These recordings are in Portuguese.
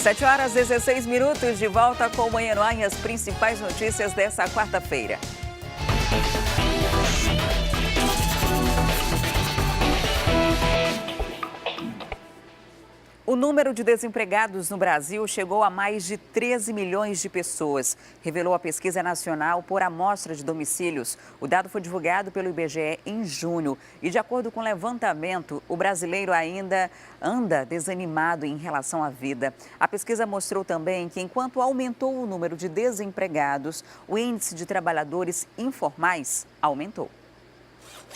7h16, de volta com o Manhã no Ar e as principais notícias dessa quarta-feira. O número de desempregados no Brasil chegou a mais de 13 milhões de pessoas, revelou a Pesquisa Nacional por Amostra de Domicílios. O dado foi divulgado pelo IBGE em junho e, de acordo com o levantamento, o brasileiro ainda anda desanimado em relação à vida. A pesquisa mostrou também que, enquanto aumentou o número de desempregados, o índice de trabalhadores informais aumentou.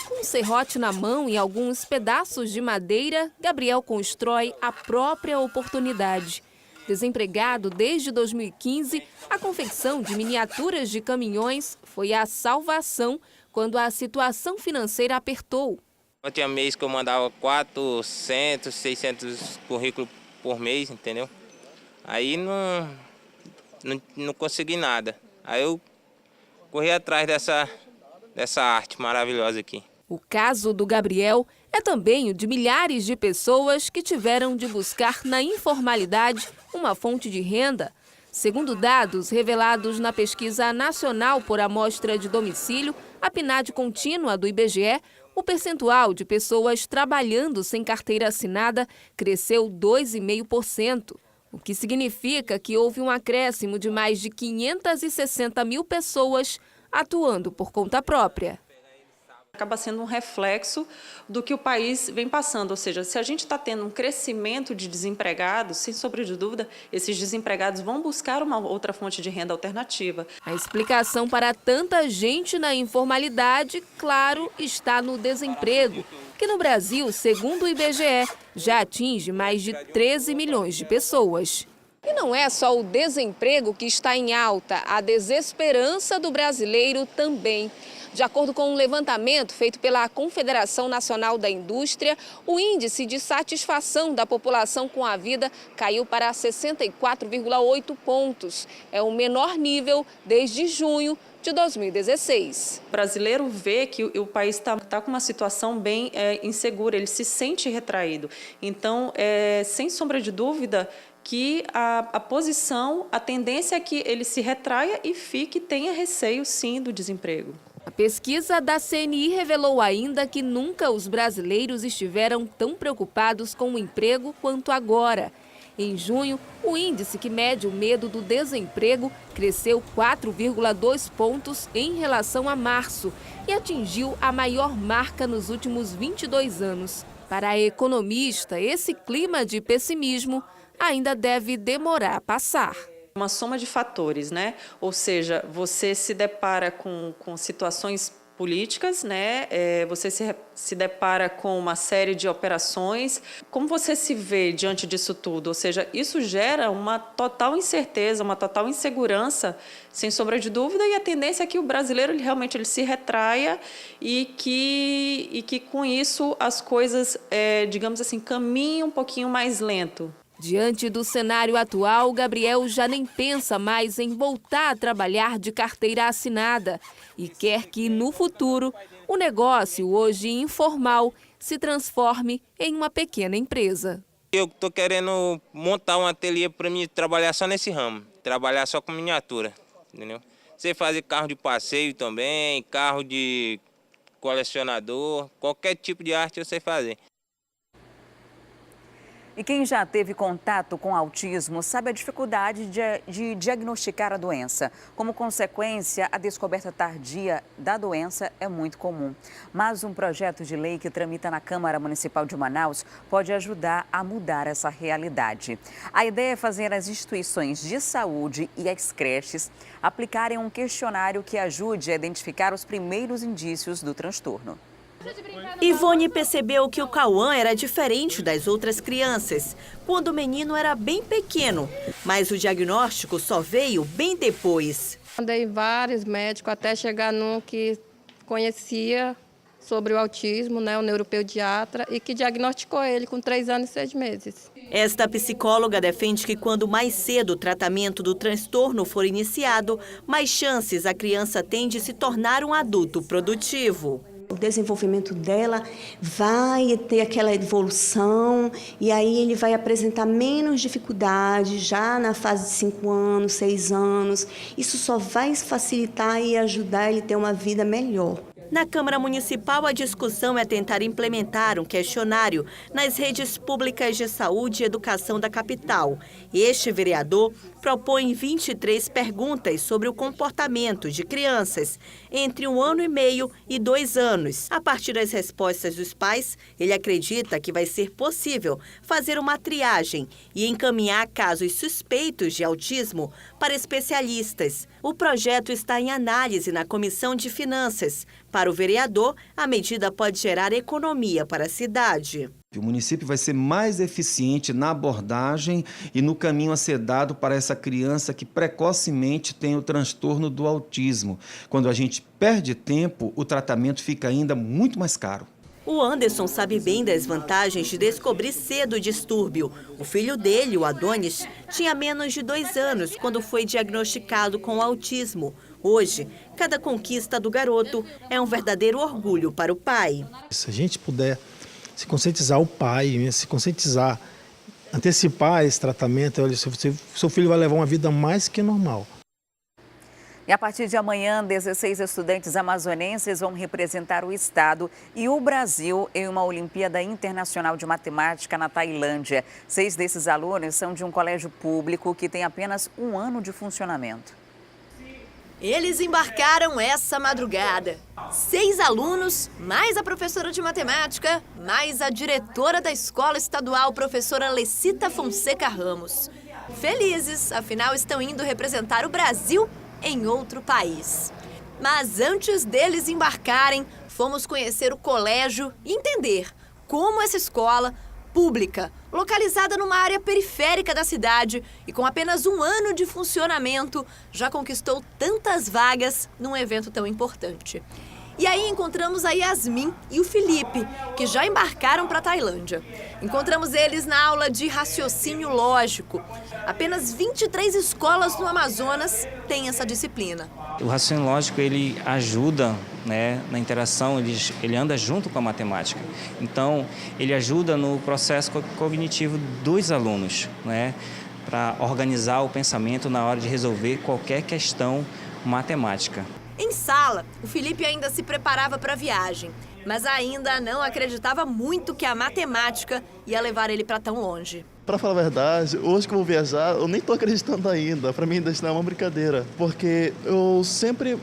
Com um serrote na mão e alguns pedaços de madeira, Gabriel constrói a própria oportunidade. Desempregado desde 2015, a confecção de miniaturas de caminhões foi a salvação quando a situação financeira apertou. Eu tinha mês que eu mandava 400, 600 currículos por mês, entendeu? Aí não consegui nada. Aí eu corri atrás dessa arte maravilhosa aqui. O caso do Gabriel é também o de milhares de pessoas que tiveram de buscar na informalidade uma fonte de renda. Segundo dados revelados na Pesquisa Nacional por Amostra de Domicílio, a PNAD contínua do IBGE, o percentual de pessoas trabalhando sem carteira assinada cresceu 2,5%, o que significa que houve um acréscimo de mais de 560 mil pessoas atuando por conta própria. Acaba sendo um reflexo do que o país vem passando, ou seja, se a gente está tendo um crescimento de desempregados, sem sombra de dúvida, esses desempregados vão buscar uma outra fonte de renda alternativa. A explicação para tanta gente na informalidade, claro, está no desemprego, que no Brasil, segundo o IBGE, já atinge mais de 13 milhões de pessoas. E não é só o desemprego que está em alta, a desesperança do brasileiro também. De acordo com um levantamento feito pela Confederação Nacional da Indústria, o índice de satisfação da população com a vida caiu para 64,8 pontos. É o menor nível desde junho de 2016. O brasileiro vê que o país está com uma situação bem insegura, ele se sente retraído. Então, sem sombra de dúvida, que a posição, a tendência é que ele se retraia e tenha receio, sim, do desemprego. A pesquisa da CNI revelou ainda que nunca os brasileiros estiveram tão preocupados com o emprego quanto agora. Em junho, o índice que mede o medo do desemprego cresceu 4,2 pontos em relação a março e atingiu a maior marca nos últimos 22 anos. Para a economista, esse clima de pessimismo ainda deve demorar a passar. Uma soma de fatores, né? Ou seja, você se depara com situações políticas, né? Você se depara com uma série de operações. Como você se vê diante disso tudo? Ou seja, isso gera uma total incerteza, uma total insegurança, sem sombra de dúvida, e a tendência é que o brasileiro ele se retraia e que com isso as coisas, digamos assim, caminhem um pouquinho mais lento. Diante do cenário atual, Gabriel já nem pensa mais em voltar a trabalhar de carteira assinada e quer que, no futuro, o negócio, hoje informal, se transforme em uma pequena empresa. Eu estou querendo montar um ateliê para mim trabalhar só nesse ramo, trabalhar só com miniatura, entendeu? Você fazer carro de passeio também, carro de colecionador, qualquer tipo de arte eu sei fazer. E quem já teve contato com autismo sabe a dificuldade de diagnosticar a doença. Como consequência, a descoberta tardia da doença é muito comum. Mas um projeto de lei que tramita na Câmara Municipal de Manaus pode ajudar a mudar essa realidade. A ideia é fazer as instituições de saúde e as creches aplicarem um questionário que ajude a identificar os primeiros indícios do transtorno. Ivone percebeu que o Cauã era diferente das outras crianças, quando o menino era bem pequeno, mas o diagnóstico só veio bem depois. Andei em vários médicos até chegar num que conhecia sobre o autismo, o neuropediatra, e que diagnosticou ele com 3 anos e 6 meses. Esta psicóloga defende que quando mais cedo o tratamento do transtorno for iniciado, mais chances a criança tem de se tornar um adulto produtivo. O desenvolvimento dela vai ter aquela evolução e aí ele vai apresentar menos dificuldade já na fase de 5 anos, 6 anos. Isso só vai facilitar e ajudar ele a ter uma vida melhor. Na Câmara Municipal, a discussão é tentar implementar um questionário nas redes públicas de saúde e educação da capital. Este vereador propõe 23 perguntas sobre o comportamento de crianças entre 1 ano e meio e 2 anos. A partir das respostas dos pais, ele acredita que vai ser possível fazer uma triagem e encaminhar casos suspeitos de autismo para especialistas. O projeto está em análise na Comissão de Finanças. Para o vereador, a medida pode gerar economia para a cidade. O município vai ser mais eficiente na abordagem e no caminho a ser dado para essa criança que precocemente tem o transtorno do autismo. Quando a gente perde tempo, o tratamento fica ainda muito mais caro. O Anderson sabe bem das vantagens de descobrir cedo o distúrbio. O filho dele, o Adonis, tinha menos de 2 anos quando foi diagnosticado com autismo. Hoje, cada conquista do garoto é um verdadeiro orgulho para o pai. Se a gente puder se conscientizar o pai, se conscientizar, antecipar esse tratamento, olha, seu filho vai levar uma vida mais que normal. E a partir de amanhã, 16 estudantes amazonenses vão representar o estado e o Brasil em uma Olimpíada Internacional de Matemática na Tailândia. 6 desses alunos são de um colégio público que tem apenas 1 ano de funcionamento. Eles embarcaram essa madrugada. 6 alunos, mais a professora de matemática, mais a diretora da escola estadual, professora Lecita Fonseca Ramos. Felizes, afinal estão indo representar o Brasil em outro país. Mas antes deles embarcarem, fomos conhecer o colégio e entender como essa escola pública, localizada numa área periférica da cidade e com apenas 1 ano de funcionamento, já conquistou tantas vagas num evento tão importante. E aí encontramos a Yasmin e o Felipe, que já embarcaram para a Tailândia. Encontramos eles na aula de raciocínio lógico. Apenas 23 escolas no Amazonas têm essa disciplina. O raciocínio lógico, ele ajuda, né, na interação, ele anda junto com a matemática. Então, ele ajuda no processo cognitivo dos alunos, né, para organizar o pensamento na hora de resolver qualquer questão matemática. Em sala, o Felipe ainda se preparava para a viagem, mas ainda não acreditava muito que a matemática ia levar ele para tão longe. Para falar a verdade, hoje que eu vou viajar, eu nem estou acreditando ainda. Para mim ainda isso não é uma brincadeira, porque eu sempre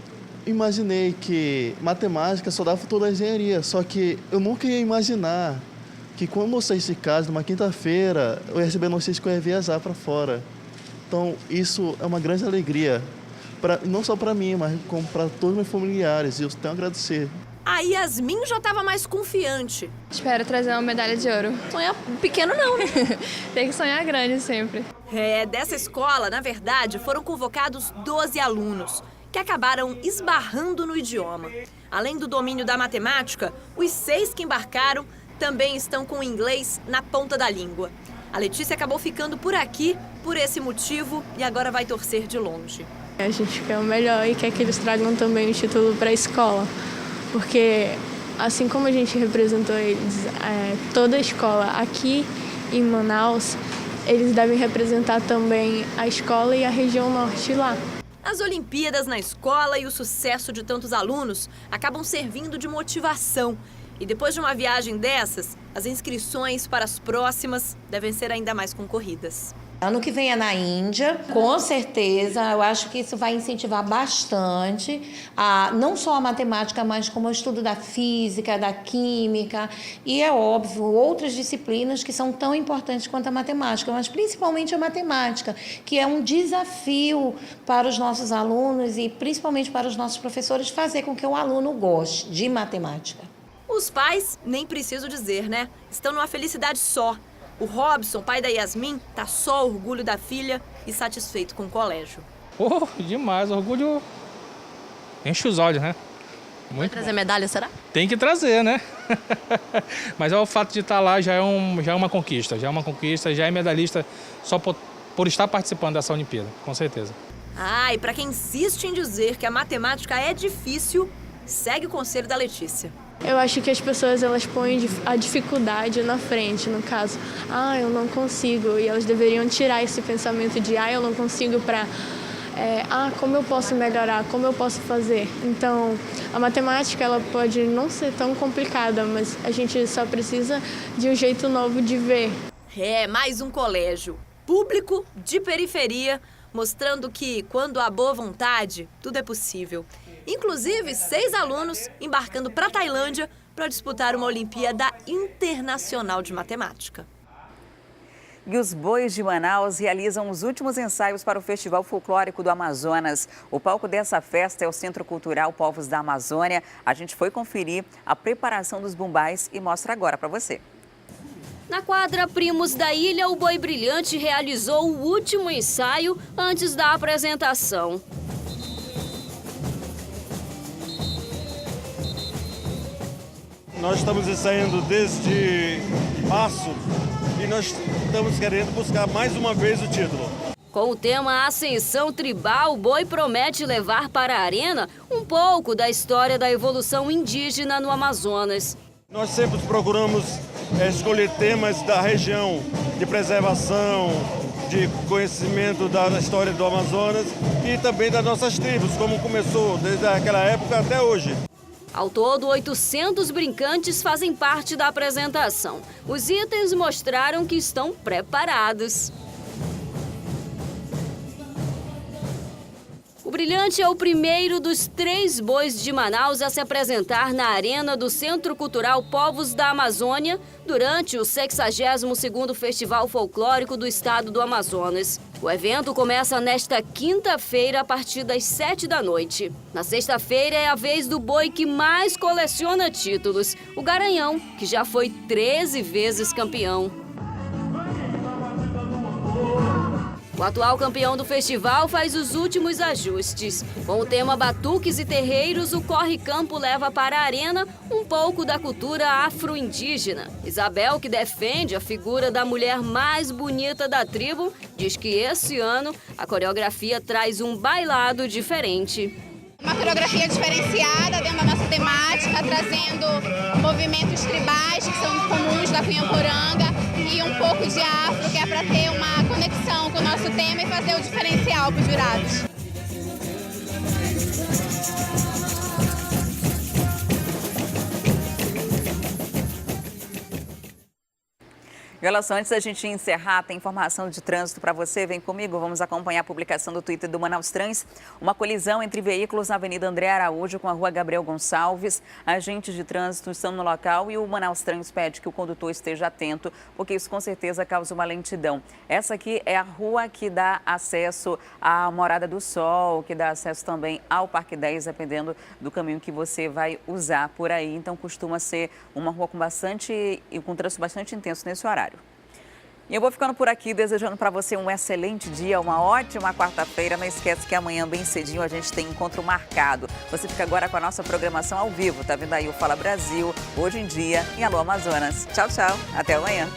imaginei que matemática só dava futuro da engenharia, só que eu nunca ia imaginar que quando eu saísse de casa, numa quinta-feira, eu ia receber notícia que eu ia viajar para fora. Então, isso é uma grande alegria. Não só para mim, mas como para todos os meus familiares, e eu tenho a agradecer. A Yasmin já estava mais confiante. Espero trazer uma medalha de ouro. Sonhar pequeno não, né? Tem que sonhar grande sempre. Dessa escola, na verdade, foram convocados 12 alunos, que acabaram esbarrando no idioma. Além do domínio da matemática, os 6 que embarcaram também estão com o inglês na ponta da língua. A Letícia acabou ficando por aqui, por esse motivo, e agora vai torcer de longe. A gente quer o melhor e quer que eles tragam também o título para a escola, porque assim como a gente representou eles, toda a escola aqui em Manaus, eles devem representar também a escola e a região norte lá. As Olimpíadas na escola e o sucesso de tantos alunos acabam servindo de motivação. E depois de uma viagem dessas, as inscrições para as próximas devem ser ainda mais concorridas. Ano que vem é na Índia, com certeza, eu acho que isso vai incentivar bastante, não só a matemática, mas como o estudo da física, da química e, é óbvio, outras disciplinas que são tão importantes quanto a matemática, mas principalmente a matemática, que é um desafio para os nossos alunos e principalmente para os nossos professores fazer com que o aluno goste de matemática. Os pais, nem preciso dizer, né? Estão numa felicidade só. O Robson, pai da Yasmin, tá só orgulho da filha e satisfeito com o colégio. Demais, orgulho enche os olhos, né? Vai trazer medalha, será? Tem que trazer, né? Mas o fato de estar lá já é uma conquista, já é medalhista só por estar participando dessa Olimpíada, com certeza. E para quem insiste em dizer que a matemática é difícil, segue o conselho da Letícia. Eu acho que as pessoas elas põem a dificuldade na frente, no caso. Eu não consigo. E elas deveriam tirar esse pensamento de eu não consigo para como eu posso melhorar, como eu posso fazer. Então, a matemática ela pode não ser tão complicada, mas a gente só precisa de um jeito novo de ver. Mais um colégio público de periferia, mostrando que, quando há boa vontade, tudo é possível. Inclusive, 6 alunos embarcando para a Tailândia para disputar uma Olimpíada Internacional de Matemática. E os bois de Manaus realizam os últimos ensaios para o Festival Folclórico do Amazonas. O palco dessa festa é o Centro Cultural Povos da Amazônia. A gente foi conferir a preparação dos bumbais e mostra agora para você. Na quadra Primos da Ilha, o Boi Brilhante realizou o último ensaio antes da apresentação. Nós estamos ensaiando desde março e nós estamos querendo buscar mais uma vez o título. Com o tema Ascensão Tribal, o Boi promete levar para a arena um pouco da história da evolução indígena no Amazonas. Nós sempre procuramos escolher temas da região, de preservação, de conhecimento da história do Amazonas e também das nossas tribos, como começou desde aquela época até hoje. Ao todo, 800 brincantes fazem parte da apresentação. Os itens mostraram que estão preparados. O Brilhante é o primeiro dos 3 bois de Manaus a se apresentar na arena do Centro Cultural Povos da Amazônia durante o 62º Festival Folclórico do Estado do Amazonas. O evento começa nesta quinta-feira a partir das 7 da noite. Na sexta-feira é a vez do boi que mais coleciona títulos, o Garanhão, que já foi 13 vezes campeão. O atual campeão do festival faz os últimos ajustes. Com o tema Batuques e Terreiros, o Corre Campo leva para a arena um pouco da cultura afro-indígena. Isabel, que defende a figura da mulher mais bonita da tribo, diz que esse ano a coreografia traz um bailado diferente. Uma coreografia diferenciada dentro da nossa temática, trazendo movimentos tribais que são comuns da Cunhaporanga e um pouco de afro, que é para ter uma conexão com o nosso tema e fazer o diferencial para os jurados. E olha só, antes da gente encerrar, tem informação de trânsito para você. Vem comigo, vamos acompanhar a publicação do Twitter do Manaus Trans. Uma colisão entre veículos na Avenida André Araújo com a Rua Gabriel Gonçalves. Agentes de trânsito estão no local e o Manaus Trans pede que o condutor esteja atento, porque isso com certeza causa uma lentidão. Essa aqui é a rua que dá acesso à Morada do Sol, que dá acesso também ao Parque 10, dependendo do caminho que você vai usar por aí. Então costuma ser uma rua com trânsito bastante intenso nesse horário. E eu vou ficando por aqui, desejando para você um excelente dia, uma ótima quarta-feira. Não esquece que amanhã, bem cedinho, a gente tem encontro marcado. Você fica agora com a nossa programação ao vivo. Tá vendo aí o Fala Brasil, Hoje em Dia e Alô Amazonas. Tchau, tchau. Até amanhã.